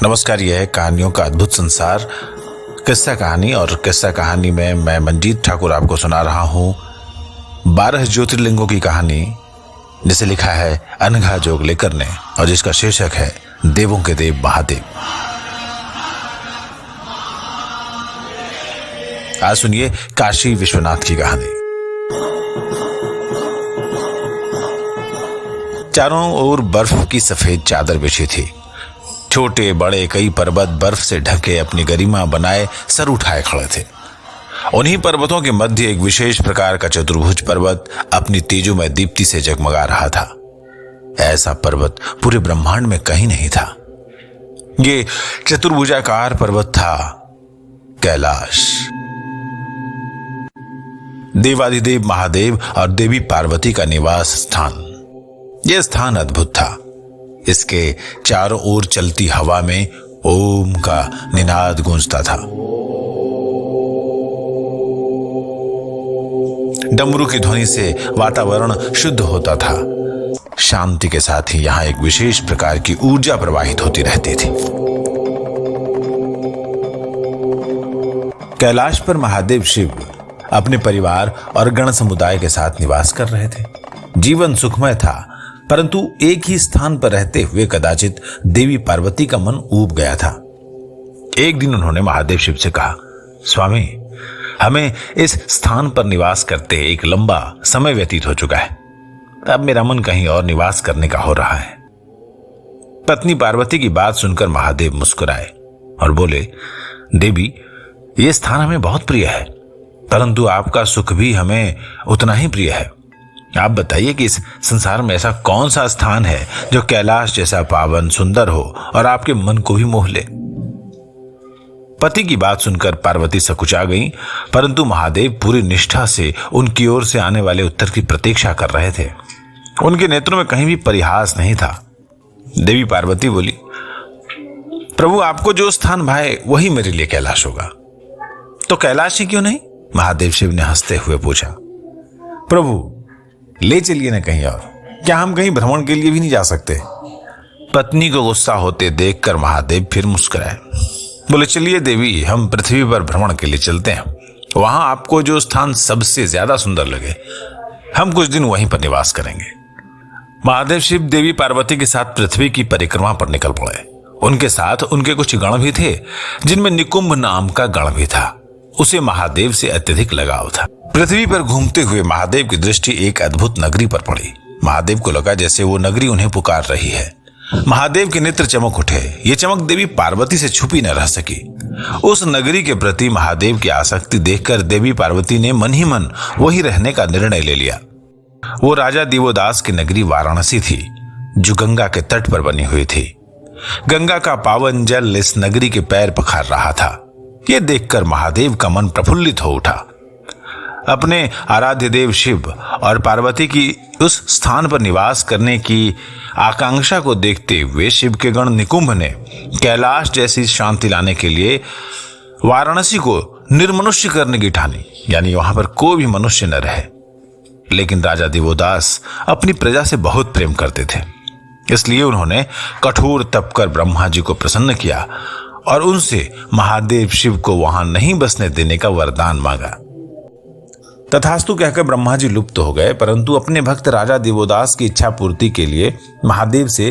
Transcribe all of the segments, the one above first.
नमस्कार। यह है कहानियों का अद्भुत संसार, किस्सा कहानी। और किस्सा कहानी में मैं मंजीत ठाकुर आपको सुना रहा हूं 12 ज्योतिर्लिंगों की कहानी, जिसे लिखा है अनघा जोगलेकर ने और जिसका शीर्षक है देवों के देव महादेव। आज सुनिए काशी विश्वनाथ की कहानी। चारों ओर बर्फ की सफेद चादर बिछी थी। छोटे बड़े कई पर्वत बर्फ से ढके अपनी गरिमा बनाए सर उठाए खड़े थे। उन्हीं पर्वतों के मध्य एक विशेष प्रकार का चतुर्भुज पर्वत अपनी तेजोमय दीप्ति से जगमगा रहा था। ऐसा पर्वत पूरे ब्रह्मांड में कहीं नहीं था। ये चतुर्भुजाकार पर्वत था कैलाश। देवाधिदेव महादेव और देवी पार्वती का निवास स्थान। यह स्थान अद्भुत था। इसके चारों ओर चलती हवा में ओम का निनाद गूंजता था। डमरू की ध्वनि से वातावरण शुद्ध होता था। शांति के साथ ही यहां एक विशेष प्रकार की ऊर्जा प्रवाहित होती रहती थी। कैलाश पर महादेव शिव अपने परिवार और गण समुदाय के साथ निवास कर रहे थे। जीवन सुखमय था, परंतु एक ही स्थान पर रहते हुए कदाचित देवी पार्वती का मन ऊब गया था। एक दिन उन्होंने महादेव शिव से कहा, स्वामी, हमें इस स्थान पर निवास करते एक लंबा समय व्यतीत हो चुका है। अब मेरा मन कहीं और निवास करने का हो रहा है। पत्नी पार्वती की बात सुनकर महादेव मुस्कुराए और बोले, देवी, यह स्थान हमें बहुत प्रिय है, परंतु आपका सुख भी हमें उतना ही प्रिय है। आप बताइए कि इस संसार में ऐसा कौन सा स्थान है जो कैलाश जैसा पावन सुंदर हो और आपके मन को भी मोह ले। पति की बात सुनकर पार्वती सकुचा गई, परंतु महादेव पूरी निष्ठा से उनकी ओर से आने वाले उत्तर की प्रतीक्षा कर रहे थे। उनके नेत्रों में कहीं भी परिहास नहीं था। देवी पार्वती बोली, प्रभु, आपको जो स्थान भाए वही मेरे लिए कैलाश होगा। तो कैलाश ही क्यों नहीं? महादेव शिव ने हंसते हुए पूछा। प्रभु, ले चलिए ना कहीं और। क्या हम कहीं भ्रमण के लिए भी नहीं जा सकते? पत्नी को गुस्सा होते देखकर महादेव फिर मुस्कुराए। बोले, चलिए देवी, हम पृथ्वी पर भ्रमण के लिए चलते हैं। वहां आपको जो स्थान सबसे ज्यादा सुंदर लगे, हम कुछ दिन वहीं पर निवास करेंगे। महादेव शिव देवी पार्वती के साथ पृथ्वी की परिक्रमा पर निकल पड़े। उनके साथ उनके कुछ गण भी थे, जिनमें निकुंभ नाम का गण भी था। उसे महादेव से अत्यधिक लगाव था। पृथ्वी पर घूमते हुए महादेव की दृष्टि एक अद्भुत नगरी पर पड़ी। महादेव को लगा जैसे वो नगरी उन्हें पुकार रही है। महादेव के नेत्र चमक उठे। ये चमक देवी पार्वती से छुपी न रह सकी। उस नगरी के प्रति महादेव की आसक्ति देखकर देवी पार्वती ने मन ही मन वही रहने का निर्णय ले लिया। वो राजा दिवोदास की नगरी वाराणसी थी, जो गंगा के तट पर बनी हुई थी। गंगा का पावन जल इस नगरी के पैर पखार रहा था। यह देखकर महादेव का मन प्रफुल्लित हो उठा। अपने आराध्य देव शिव और पार्वती की उस स्थान पर निवास करने की आकांक्षा को देखते हुए शिव के गण निकुंभ ने कैलाश जैसी शांति लाने के लिए वाराणसी को निर्मनुष्य करने की ठानी, यानी वहां पर कोई भी मनुष्य न रहे। लेकिन राजा दिवोदास अपनी प्रजा से बहुत प्रेम करते थे, इसलिए उन्होंने कठोर तप कर ब्रह्मा जी को प्रसन्न किया और उनसे महादेव शिव को वहां नहीं बसने देने का वरदान मांगा। तथास्तु कहकर ब्रह्मा जी लुप्त हो गए, परंतु अपने भक्त राजा दिवोदास की इच्छा पूर्ति के लिए महादेव से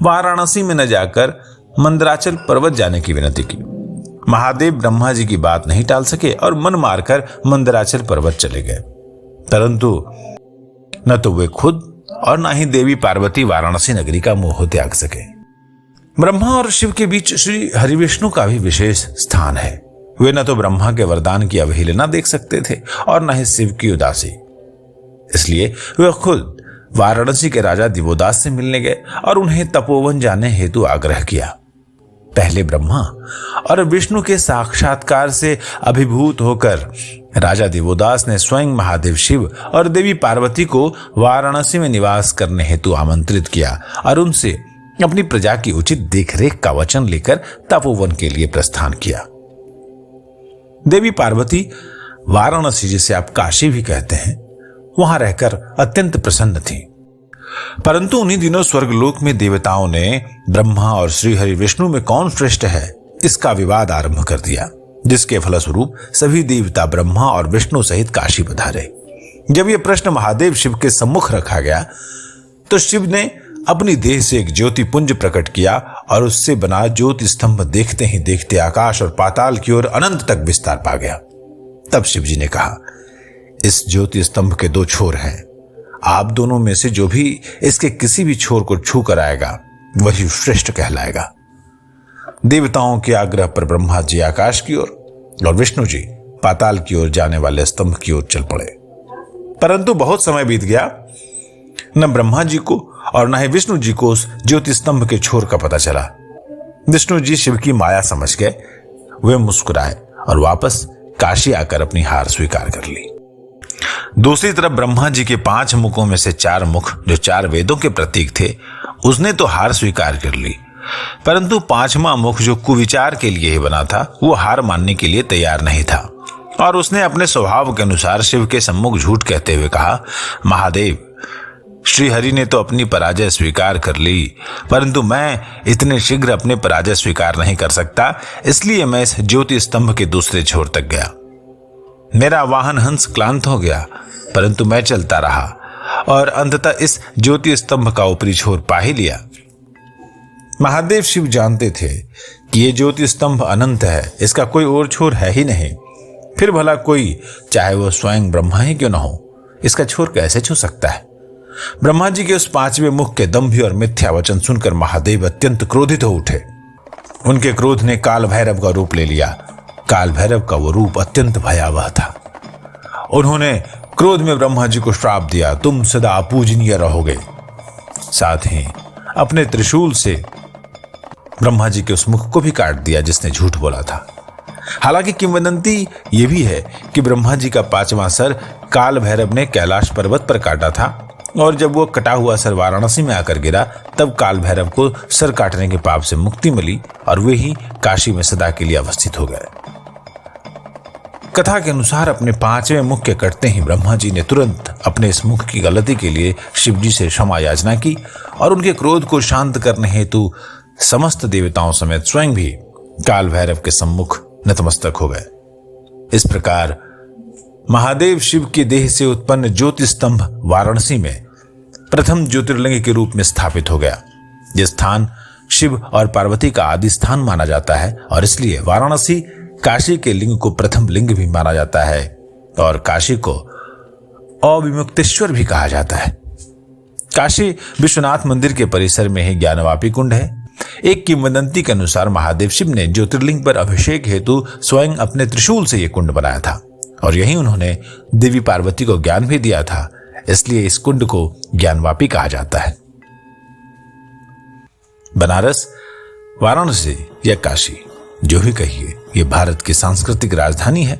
वाराणसी में न जाकर मंदराचल पर्वत जाने की विनती की। महादेव ब्रह्मा जी की बात नहीं टाल सके और मन मारकर मंदराचल पर्वत चले गए, परंतु न तो वे खुद और न ही देवी पार्वती वाराणसी नगरी का मोह त्याग सके। ब्रह्मा और शिव के बीच श्री हरिविष्णु का भी विशेष स्थान है। वे न तो ब्रह्मा के वरदान की अवहेलना देख सकते थे और न ही शिव की उदासी। इसलिए वे खुद वाराणसी के राजा दिवोदास से मिलने गए और उन्हें तपोवन जाने हेतु आग्रह किया। पहले ब्रह्मा और विष्णु के साक्षात्कार से अभिभूत होकर राजा दिवोदास ने स्वयं महादेव शिव और देवी पार्वती को वाराणसी में निवास करने हेतु आमंत्रित किया और उनसे अपनी प्रजा की उचित देखरेख का वचन लेकर तपोवन के लिए प्रस्थान किया। देवी पार्वती वाराणसी, जिसे आप काशी भी कहते हैं, वहां रहकर अत्यंत प्रसन्न थी। परंतु उन्हीं दिनों स्वर्गलोक में देवताओं ने ब्रह्मा और श्री हरि विष्णु में कौन श्रेष्ठ है इसका विवाद आरंभ कर दिया, जिसके फलस्वरूप सभी देवता ब्रह्मा और विष्णु सहित काशी पधारे। जब यह प्रश्न महादेव शिव के सम्मुख रखा गया तो शिव ने अपनी देह से एक ज्योति पुंज प्रकट किया और उससे बना ज्योति स्तंभ देखते ही देखते आकाश और पाताल की ओर अनंत तक विस्तार पा गया। तब शिव जी ने कहा, इस ज्योति स्तंभ के दो छोर हैं, आप दोनों में से जो भी इसके किसी भी छोर को छू कर आएगा वही श्रेष्ठ कहलाएगा। देवताओं के आग्रह पर ब्रह्मा जी आकाश की ओर और विष्णु जी पाताल की ओर जाने वाले स्तंभ की ओर चल पड़े। परंतु बहुत समय बीत गया, न ब्रह्मा जी को और न ही विष्णु जी को उस ज्योति स्तंभ के छोर का पता चला। विष्णु जी शिव की माया समझ गए, वे मुस्कुराए और वापस काशी आकर अपनी हार स्वीकार कर ली। दूसरी तरफ ब्रह्मा जी के 5 मुखों में से 4 मुख जो 4 वेदों के प्रतीक थे, उसने तो हार स्वीकार कर ली, परंतु 5वां मुख जो कुविचार के लिए ही बना था वो हार मानने के लिए तैयार नहीं था और उसने अपने स्वभाव के अनुसार शिव के सम्मुख झूठ कहते हुए कहा, महादेव, श्री हरि ने तो अपनी पराजय स्वीकार कर ली, परंतु मैं इतने शीघ्र अपने पराजय स्वीकार नहीं कर सकता, इसलिए मैं इस ज्योति स्तंभ के दूसरे छोर तक गया। मेरा वाहन हंस क्लांत हो गया, परंतु मैं चलता रहा और अंततः इस ज्योति स्तंभ का ऊपरी छोर पा ही लिया। महादेव शिव जानते थे कि यह ज्योति स्तंभ अनंत है, इसका कोई और छोर है ही नहीं। फिर भला कोई, चाहे वो स्वयं ब्रह्मा ही क्यों न हो, इसका छोर कैसे छू सकता है। ब्रह्मा जी के उस 5वें मुख के दंभी और मिथ्या वचन सुनकर महादेव अत्यंत क्रोधित हो उठे। उनके क्रोध ने काल भैरव का रूप ले लिया। काल भैरव का वो रूप अत्यंत भयावह था। उन्होंने क्रोध में ब्रह्मा जी को श्राप दिया, तुम सदा अपूजनीय रहोगे। साथ ही अपने त्रिशूल से ब्रह्मा जी के उस मुख को भी काट दिया जिसने झूठ बोला था। हालांकि किंवदंती यह भी है कि ब्रह्मा जी का 5वां सर काल भैरव ने कैलाश पर्वत पर काटा था और जब वो कटा हुआ सर वाराणसी में आकर गिरा तब काल भैरव को सर काटने के पाप से मुक्ति मिली और वे ही काशी में सदा के लिए अवस्थित हो गए। कथा के अनुसार अपने 5वें मुख के कटते ही ब्रह्मा जी ने तुरंत अपने इस मुख की गलती के लिए शिव जी से क्षमा याचना की और उनके क्रोध को शांत करने हेतु समस्त देवताओं समेत स्वयं भी काल भैरव के सम्मुख नतमस्तक हो गए। इस प्रकार महादेव शिव की देह से उत्पन्न ज्योति स्तंभ वाराणसी में प्रथम ज्योतिर्लिंग के रूप में स्थापित हो गया। यह स्थान शिव और पार्वती का आदि स्थान माना जाता है और इसलिए वाराणसी काशी के लिंग को प्रथम लिंग भी माना जाता है और काशी को अविमुक्तेश्वर भी कहा जाता है। काशी विश्वनाथ मंदिर के परिसर में ही ज्ञानवापी कुंड है। एक किंवदंती के अनुसार महादेव शिव ने ज्योतिर्लिंग पर अभिषेक हेतु स्वयं अपने त्रिशूल से यह कुंड बनाया था और यही उन्होंने देवी पार्वती को ज्ञान भी दिया था, इसलिए इस कुंड को ज्ञानवापी कहा जाता है। बनारस, वाराणसी या काशी जो भी कहिए, ये भारत की सांस्कृतिक राजधानी है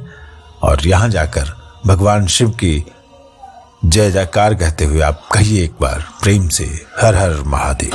और यहां जाकर भगवान शिव की जय जयकार कहते हुए आप कहिए एक बार प्रेम से, हर हर महादेव।